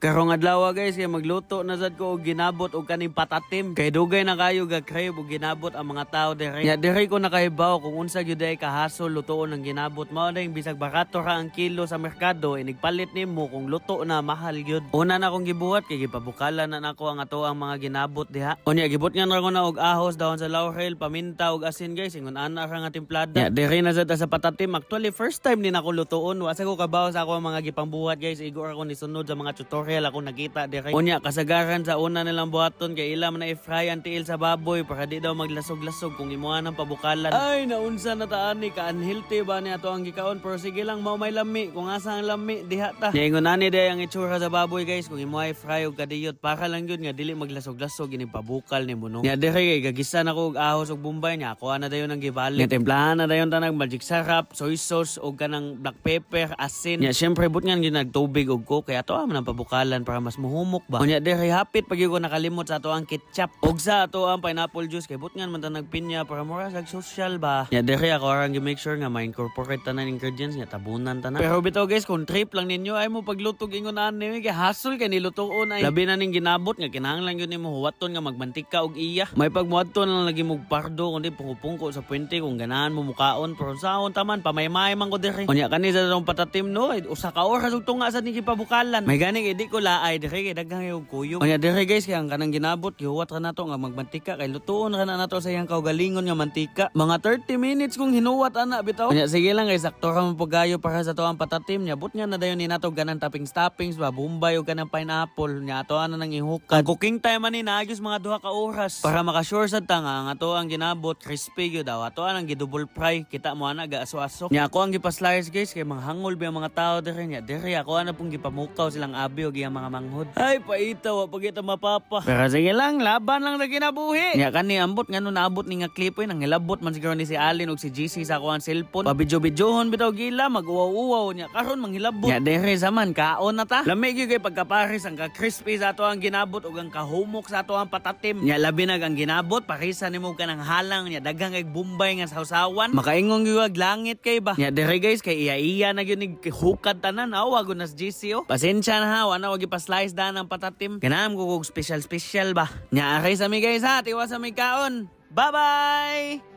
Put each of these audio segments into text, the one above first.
Karong adlaw guys kay magluto na sad ko og ginabot og kaning patatim. Kay dugay na kayo ga-crave og ginabot ang mga tao dire. Ya dire ko nakahibaw kung unsa gyud ay kahasol lutoon ng ginabot. Mao ding bisag barato ra ang kilo sa merkado inigpalit nimo kung luto na mahal gyud. Una na akong gibuhat kay gipabukalan na nako ang ato ang mga ginabot diha. Unya gibot nga na ko na og ahos, dahon sa laurel, paminta ug asin guys ingon ana ra nga timplada. Ya dire na sad sa patatim. Actually first time din ako lutoon. Wa sa ko kabaw sa ako ang mga gipambuhat guys. Igor ako ni sunod sa mga tutorial ako nakita dire. Unya kasagaran sa una nilang buhaton kay ila man na i-fry ang tiil sa baboy para di daw maglasog-lasog kung imuha ng pabukalan. Ay naunsa na taan ni ka unhealthy ba ni ato ang gikaon, pero sige lang mao may lami kung asa ang lami diha ta. Ingon ani day ang itsura sa baboy guys kung imuha i-fry og kadiyot para lang gyud nga dili maglasog-lasog ini pabukal ni muno. Nya dire kay gagisan ako og ahos og bombay niya ako ana dayon ang gibalik. Templahan na dayon tanang magic sarap, soy sauce og kanang black pepper, asin. Nya syempre but nga ginagtubig og coke kaya ato man ang pabukalan para mas muhumok ba. Unya dire hapit pag ko nakalimot sa ato ang ketchup og sa ato ang pineapple juice kay but nga man ta nagpinya para mura sag social ba. Nya dire ako arang gi-make sure nga ma-incorporate tanan ingredients nya tabunan tanan. Pero bitaw guys kung trip lang ninyo ay mo paglutog ingon ani kay hassle kay nilutoon ay labi na ning ginabot nga kinahanglan gyud nimo huwaton nga magmantika og iya. May pagmuadton lang lagi mo pardo kundi pungko sa puwente kung ganahan mo mukaon pero saon taman pamaymay man ko dire. Unya kani sa tong patatim no usa ka oras ug tunga sa ni gipabukalan. May gani kay di ko laay dire kay daghang og kuyo. Unya dire guys kay ang kanang ginabot gihuwat ra nato nga magmantika kay lutuon ra na nato sa iyang kaugalingon nga mantika. Mga 30 minutes kung hinuwat ana bitaw. Unya sige lang kay sakto ra mo pagayo para sa to ang patatim nya but nga na dayon ni nato ganang toppings ba bombay ug kanang pineapple nya ato ana nang ihukan. Cooking time ani naayos mga 2 ka oras para maka-sure sad ta nga ato ang ginabot crispy gyud daw. Ato anang gi-double fry kita mo ana ga-aso-aso. Nya ako ang gipa-slice guys kay manghangol ba ang mga tao dire nya dire ako ana pong gipamukaw silang abi og iyang mga manghod. Ay paita wa pagita mapapa. Pero sige lang laban lang na kinabuhi. Nya kani ambot ngano naabot ni nga clip nang hilabot man siguro ni si Alin og si GC sa ako ang cellphone. Pabidyo-bidyohon bitaw gila mag-uwaw-uwaw nya karon manghilabot. Nya dire saman kaon na ta. Lami gyud kay pagkaparis ang ka-crispy sa ato ang ginabot ug ang kahumok sa ato ang patatim. Nya labi na ang ginabot parisa nimo kanang halang nya daghang kay bombay nga sawsawan. Makaingong gyud langit kay ba. Nya dire guys kay iya na gyud ni hukad tanan awa gud nas GC oh. Pasensya na ha wana wag ipa-slice dan ang patatim. Kanam ko kog special ba. Nya aray sa mi guys ha tiwa sa mi kaon. Bye-bye.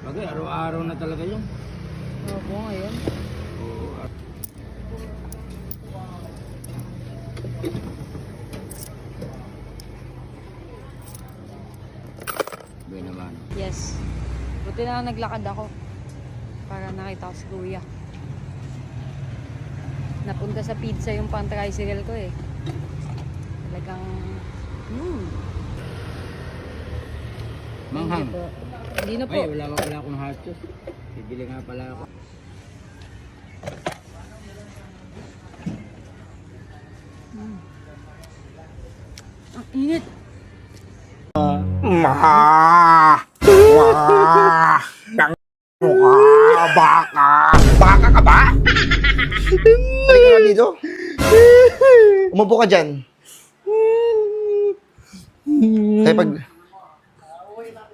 Bagay, araw-araw na talaga yun. Opo, ngayon. Buhay naman. Yes. Buti na naglakad ako para nakita ko si Kuya. Napunta sa pizza yung pang-tricycle ko eh. Talagang Manghang. Hindi po. Hindi na po. Ay, wala akong hot sauce. Bibili nga pala ako. Ang init. Baka ka ba? Halika nga dito. Umupo ka dyan. Kaya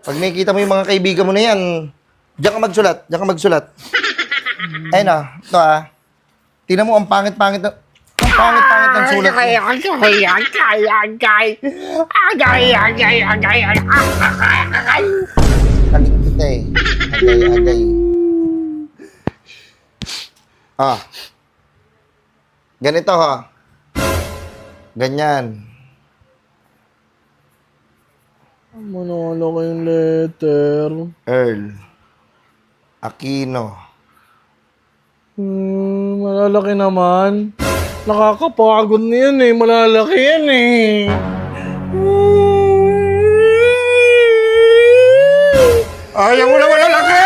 pag nakikita mo yung mga kaibigan mo na yan, diyan ka magsulat. Diyan ka magsulat. Ayun na. Ito tingnan mo, ang pangit-pangit ng sulat mo. Kaling kita eh. Agay. Ganito ha. Ganyan. Manalo kayong letter. Earl Aquino. Malalaki naman. Nakakapagod na yan eh. Malalaki yan eh. Ayaw mo na malalaki!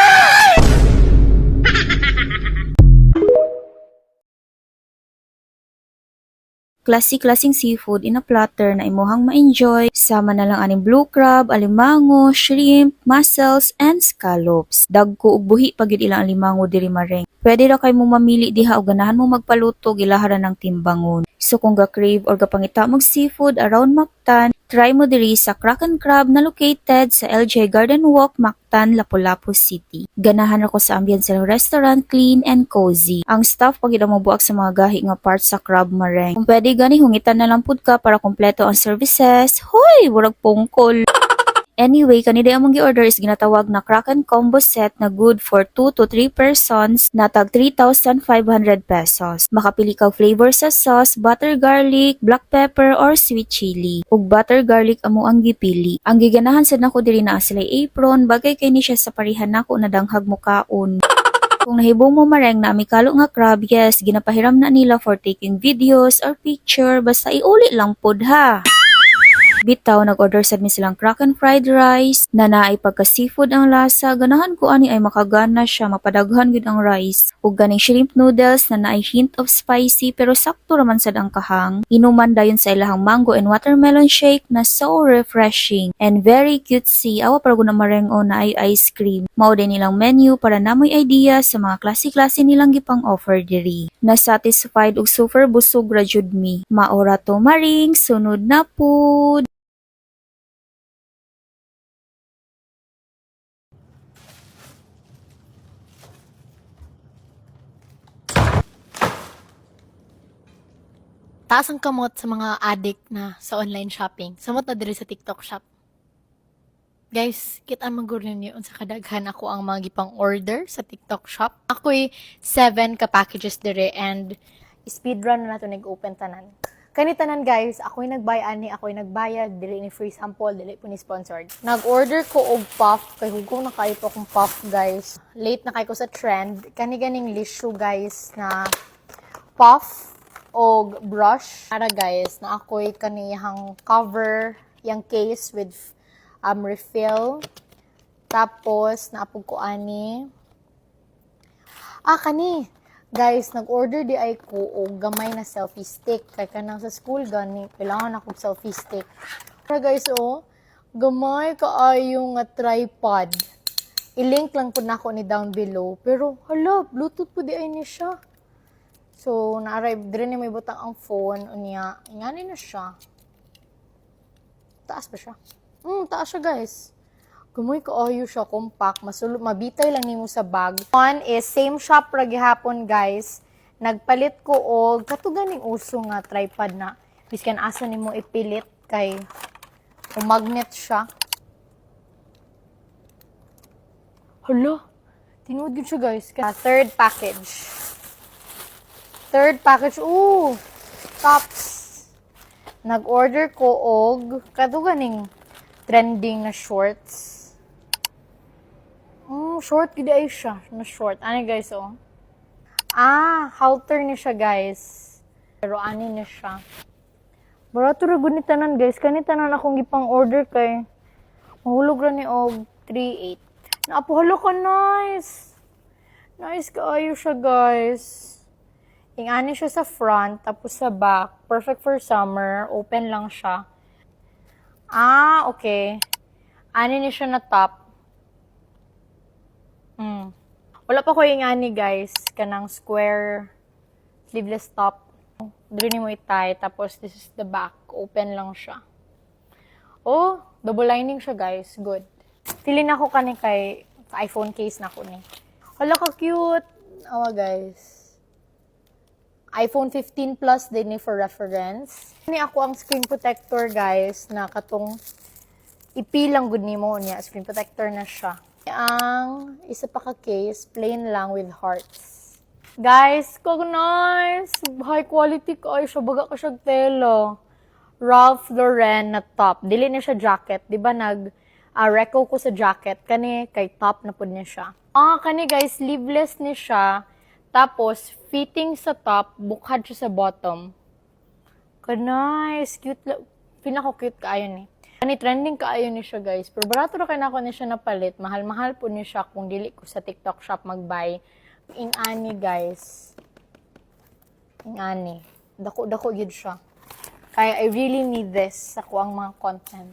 Klase-klaseng seafood in a platter na imuhang ma-enjoy. Sama na lang aning blue crab, alimango, shrimp, mussels, and scallops. Dagko ug buhi pagid ilang alimango diri mareng. Pwede ra kay mo mamili diha og ganahan mo magpaluto gilaharan ng timbangon. So kung ga-crave or gapangita mag seafood around Mactan, try mo diri sa Kraken Crab na located sa LJ Garden Walk, Mactan, Lapu-Lapu City. Ganahan ako sa ambience ng restaurant, clean and cozy. Ang staff pag mo buak sa mga gahi nga parts sa crab mareng. Kung pwede gani hungitan na lang pud ka para kompleto ang services. Hoy, burag pungkol. Anyway, kanina among gi-order is ginatawag na Kraken Combo Set na good for 2 to 3 persons na tag 3,500 pesos. Makapili kag flavor sa sauce, butter garlic, black pepper, or sweet chili. Ug butter garlic amo ang gipili. Ang giganahan sad nako diri na sila apron, bagay kay ni siya sa parihan nako na danghag mukaon. Kung nahibong mo mareng na amikalo nga crab, yes, ginapahiram na nila for taking videos or picture, basta iuli lang pod ha. Bitaw, nag-order sad mi silang Kraken fried rice na naay pagka-seafood ang lasa. Ganahan ko ani ay makagana siya, mapadaghan gud ang rice. Ug ganing shrimp noodles na naay hint of spicy pero sakto raman sad ang kahang. Inuman dayon sa ilahang mango and watermelon shake na so refreshing and very cutesy. Awa para guna marengo na ay ice cream. Mao din nilang menu para namoy idea sa mga klase-klase nilang gipang offer diri. Na-satisfied ug super busog ra jud mi. Maora to maring, sunod na pud. Taas ang kamot sa mga addict na sa online shopping. Samot na diri sa TikTok shop. Guys, kita maguro ninyo unsa kadaghan ako ang mga gipang order sa TikTok shop. Ako'y 7 ka packages dire and speedrun na nato nag-open tanan. Kani tanan guys, ako'y nagbayad, dili ni free sample, dili po ni sponsored. Nag-order ko og puff, kay hugong na kayo akong puff guys. Late na kayo ko sa trend. Kani ganing lissue guys na puff o brush para guys na ako'y kaniyang cover yung case with refill tapos naapog ko ani kani guys nag-order di ay ko og gamay na selfie stick kay kanang sa school gani kailangan ako selfie stick para guys gamay kaayo nga tripod i-link lang po nako ni down below pero hala bluetooth po di ay ni siya. So, na-arrive, dire ni may butang ang phone, unya, ingani na siya. Taas ba siya? Taas siya, guys. Gumoy kaayo siya, compact, mabitay lang nimo sa bag. One is, same shop ra gihapon, guys. Nagpalit ko og katuganing uso nga tripod na. Biskan asa nimo ipilit kay magnet siya. Hala, tinuod yun siya, guys. Third package. Tops. Nag-order ko og katuganing trending na shorts. Short gid ay siya, na short. Ano guys, halter ni siya, guys. Pero ani ni siya. Barato ra gud ni tanan, guys. Kani tanan akong gipang order kay mahulog ra ni og 3.8. Naapuhalo ka, nice. Nice kaayo siya, guys. Ingani siya sa front, tapos sa back. Perfect for summer. Open lang siya. Okay. Ani ni siya na top. Wala pa ko ingani, guys. Kanang square sleeveless top. Dili ni mo itay. Tapos this is the back. Open lang siya. Double lining siya, guys. Good. Tilin ako kani kay iPhone case na ko ni. Hala ka cute. Guys. iPhone 15 Plus din ni for reference. Ni ako ang screen protector, guys, na katong ipilang good nimo niya. Screen protector na siya. Ang isa pa ka case, plain lang with hearts. Guys, kag nice! High quality ka ay siya. Baga ka siya tela. Ralph Lauren na top. Dili na siya jacket. Diba reco ko sa jacket. Kani kay top na po niya siya. Kani guys, sleeveless ni siya. Tapos, fitting sa top, bukhad siya sa bottom. Nice, cute. Pinaka-cute kaayo ni. Kani trending kaayo ni siya, guys. Pero barato ra kay nako ni siya napalit. Mahal-mahal po ni siya kung dili ko sa TikTok shop mag-buy. Ingani, guys. Ingani. Dako-dako yun siya. Kaya I really need this sa kuang mga content.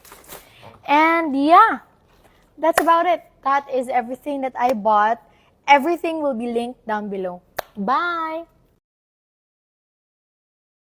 And yeah, that's about it. That is everything that I bought. Everything will be linked down below. Bye!